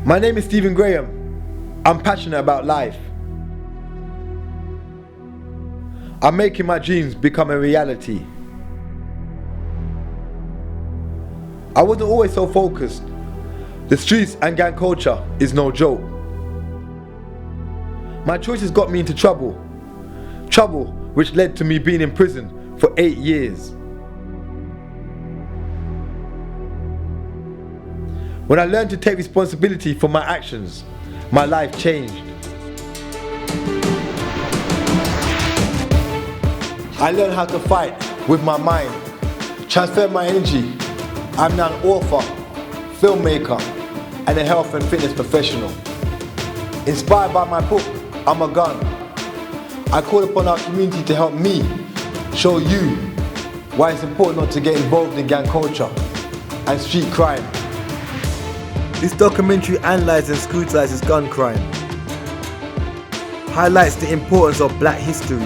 My name is Stephen Graham. I'm passionate about life. I'm making my dreams become a reality. I wasn't always so focused. The streets and gang culture is no joke. My choices got me into trouble. Trouble which led to me being in prison for 8 years. When I learned to take responsibility for my actions, my life changed. I learned how to fight with my mind, transfer my energy. I'm now an author, filmmaker, and a health and fitness professional. Inspired by my book, I'm a Gun. I call upon our community to help me show you why it's important not to get involved in gang culture and street crime. This documentary analyses and scrutinises gun crime, highlights the importance of black history,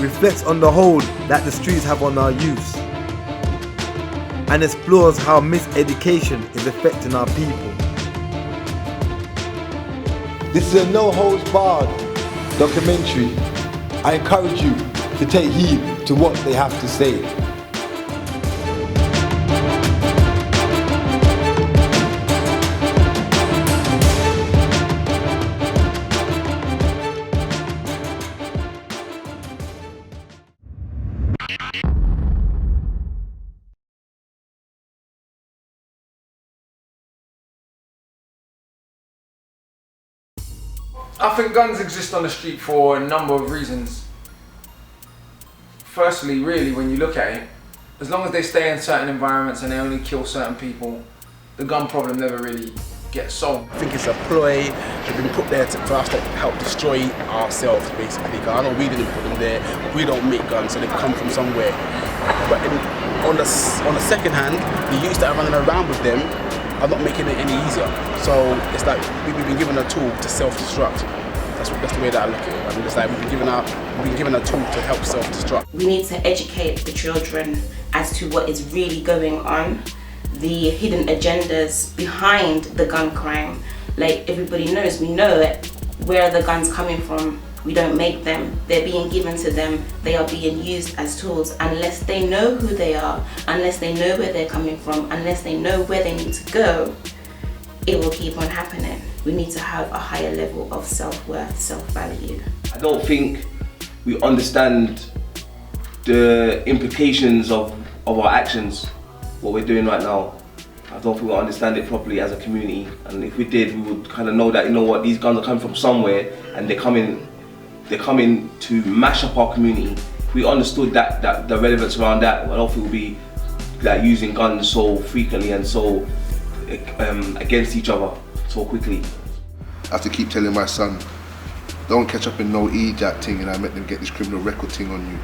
reflects on the hold that the streets have on our youth, and explores how miseducation is affecting our people. This is a no-holds-barred documentary. I encourage you to take heed to what they have to say. I think guns exist on the street for a number of reasons. Firstly, really, when you look at it, as long as they stay in certain environments and they only kill certain people, the gun problem never really gets solved. I think it's a ploy that's been put there for us to help destroy ourselves, basically. Because I know we didn't put them there, we don't make guns, so they've come from somewhere. But on the second hand, the youths that are running around with them are not making it any easier. So it's like we've been given a tool to self-destruct. That's the way that I look at it. I mean, it's like we've been given a tool to help self-destruct. We need to educate the children as to what is really going on, the hidden agendas behind the gun crime. Like everybody knows, we know where the guns coming from. We don't make them, they're being given to them, they are being used as tools. Unless they know who they are, unless they know where they're coming from, unless they know where they need to go, it will keep on happening. We need to have a higher level of self-worth, self-value. I don't think we understand the implications of our actions, what we're doing right now. I don't think we understand it properly as a community, and if we did, we would kind of know that, you know what, these guns are coming from somewhere and they're coming to mash up our community. If we understood that the relevance around that, I don't think we'll be like using guns so frequently and so against each other so quickly. I have to keep telling my son, don't catch up in no EJAT thing and I make them get this criminal record thing on you.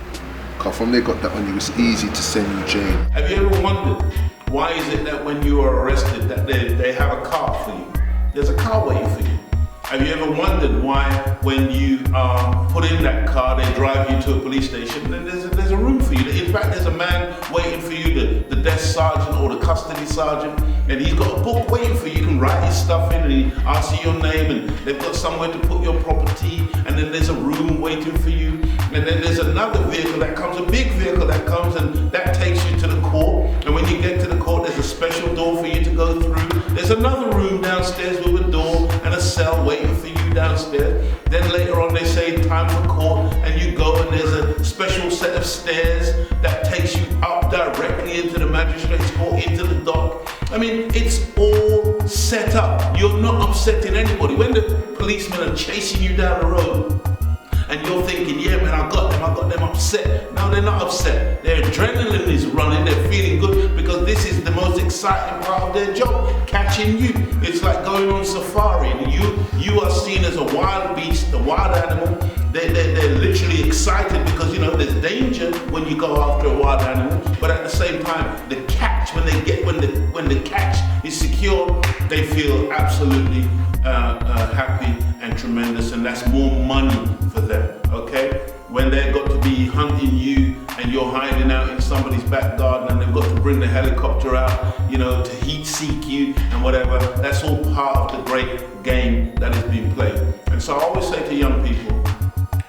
Because from they got that on you, it's easy to send you jail. Have you ever wondered, why is it that when you are arrested that they have a car for you? There's a car waiting for you. Have you ever wondered why when you put in that car, they drive you to a police station and there's a room for you? In fact, there's a man waiting for you, the desk sergeant or the custody sergeant, and he's got a book waiting for you. You can write his stuff in and he asks you your name, and they've got somewhere to put your property, and then there's a room waiting for you. And then there's another vehicle that comes, a big vehicle that comes, and that takes you to the court. And when you get to the court, there's a special door for you to go through. There's another room downstairs with a door and a cell waiting for you downstairs. Then later on they say time for court, and you go and there's a special set of stairs that takes you up directly into the magistrate's court, into the dock. I mean, it's all set up. You're not upsetting anybody. When the policemen are chasing you down the road, and you're thinking, yeah man, I got them upset. No, they're not upset. Their adrenaline is running, they're feeling good, because this is the most exciting part of their job, catching you. It's like going on safari, and you are seen as a wild beast, a wild animal. They're literally excited because, you know, there's danger when you go after a wild animal, but at the same time, the catch, when the catch is secure, they feel absolutely happy and tremendous, and that's more money for them, okay? when they've got to be hunting you and you're hiding out in somebody's back garden and they've got to bring the helicopter out, you know, to heat seek you and whatever. That's all part of the great game that is being played. And so I always say to young people,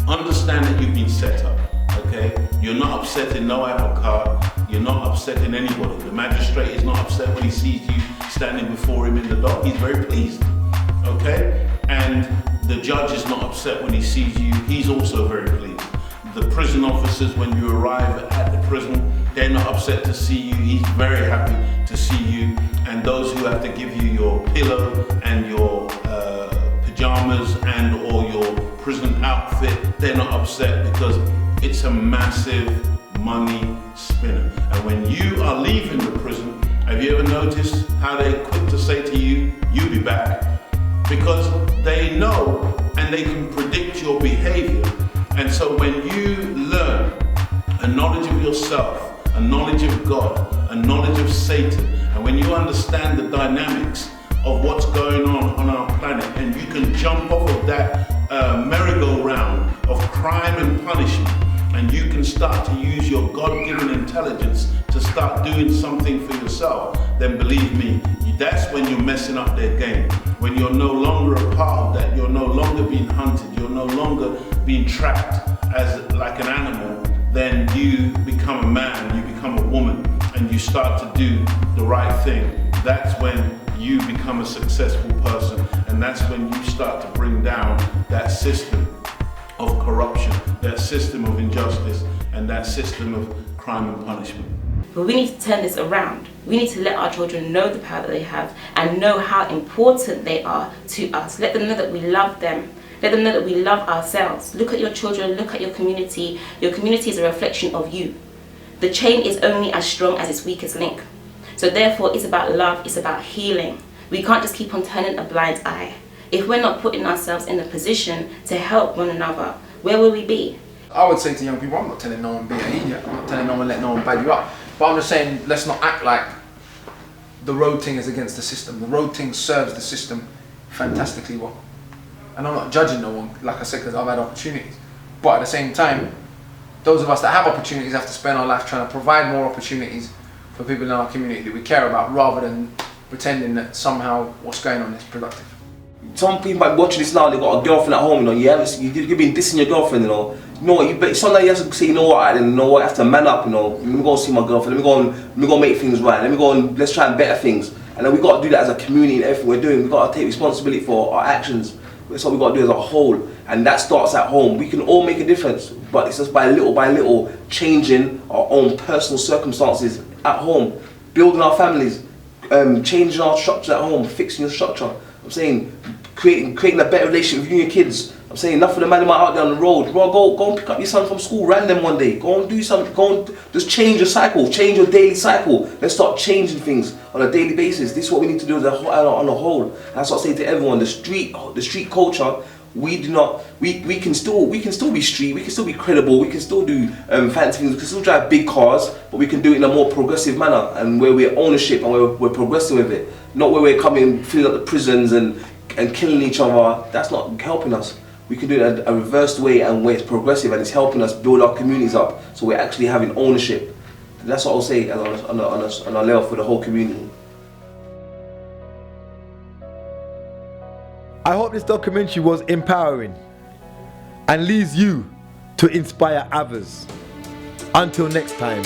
understand that you've been set up, okay? You're not upsetting no apple cart, you're not upsetting anybody. The magistrate is not upset when he sees you standing before him in the dock. He's very pleased, okay? And the judge is not upset when he sees you. He's also very pleased. The prison officers, when you arrive at the prison, they're not upset to see you. He's very happy to see you. And those who have to give you your pillow and your pajamas and or your prison outfit, they're not upset because it's a massive money spinner. And when you are leaving the prison, have you ever noticed how they're quick to say to you, you'll be back? Because they know and they can predict your behavior. And so when you learn a knowledge of yourself, a knowledge of God, a knowledge of Satan, and when you understand the dynamics of what's going on our planet, and you can jump off of that merry-go-round of crime and punishment, and you can start to use your God-given intelligence to start doing something for yourself, then believe me, that's when you're messing up their game. When you're no longer a part of that, you're no longer being hunted, you're no longer being trapped as like an animal, then you become a man, you become a woman, and you start to do the right thing. That's when you become a successful person, and that's when you start to bring down that system of corruption, that system of injustice, and that system of crime and punishment. But we need to turn this around. We need to let our children know the power that they have and know how important they are to us. Let them know that we love them. Let them know that we love ourselves. Look at your children, look at your community. Your community is a reflection of you. The chain is only as strong as its weakest link. So therefore, it's about love, it's about healing. We can't just keep on turning a blind eye. If we're not putting ourselves in a position to help one another, where will we be? I would say to young people, I'm not telling no one be an idiot, I'm not telling no one let no one bad you up. But I'm just saying, let's not act like the road thing is against the system. The road thing serves the system fantastically well. And I'm not judging no one, like I said, because I've had opportunities. But at the same time, those of us that have opportunities have to spend our life trying to provide more opportunities for people in our community that we care about, rather than pretending that somehow what's going on is productive. Some people might be watching this now, they got a girlfriend at home, you know, you've been dissing your girlfriend, you know. Sometimes you have to say, you know what, I have to man up, you know. Let me go and see my girlfriend, let me go and make things right, let's try and better things. And then we got to do that as a community and everything we're doing. We got to take responsibility for our actions. That's what we got to do as a whole, and that starts at home. We can all make a difference, but it's just by little changing our own personal circumstances at home, building our families, changing our structure at home, fixing your structure. I'm saying creating a better relationship with you and your kids. I'm saying enough of the man out there on the road. Bro, go and pick up your son from school random one day. Go and do something. Go and just change your cycle, change your daily cycle. Let's start changing things on a daily basis. This is what we need to do on the whole. And that's what I say to everyone. The street culture. We can still be street. We can still be credible. We can still do fancy things. We can still drive big cars, but we can do it in a more progressive manner and where we're ownership and where we're progressing with it. Not where we're coming, filling up the prisons and killing each other. That's not helping us. We can do it in a reversed way and where it's progressive and it's helping us build our communities up. So we're actually having ownership. And that's what I'll say on a level for the whole community. I hope this documentary was empowering and leads you to inspire others. Until next time.